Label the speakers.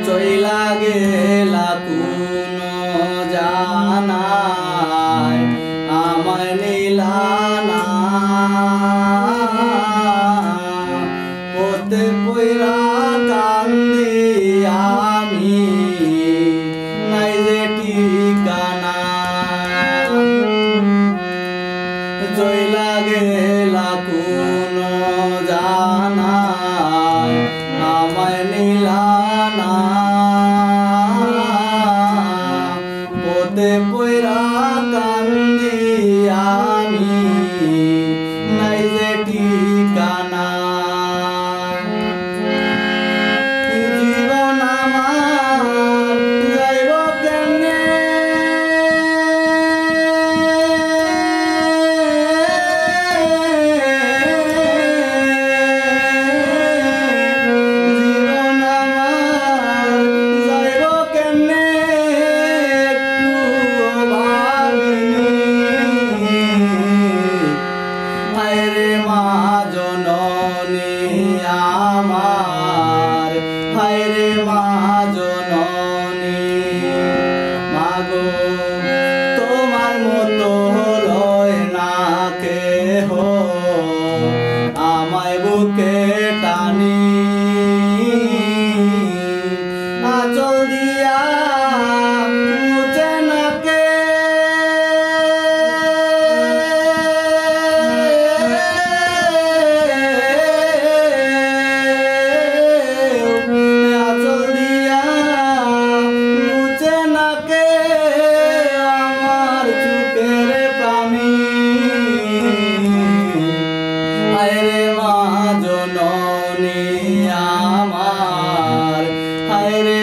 Speaker 1: চইলা গেলা কোন জানায় আমায় নিলা না পথে পইরা কান্দি আমি নাই যে ঠিকানা চইলা গেলা কোন জানায় আমায় নিলা না পথে পইরা কান্দি আমি নাই যে ঠিকানা জীবন আমার যাইব কেমনে জীবন আমার যাইব কেমনে একটু ভাবিনি হায়রে মা জননী আমার হায়রে মা জননী মাগো তোমার মতো লয় না কেহ আমায় বুকে টানি আঁচল দিয়া মুছে না কে আঁচল দিয়া মুছে না কে আমার চোখের পানি হায়রে মা জননী আমার হায়রে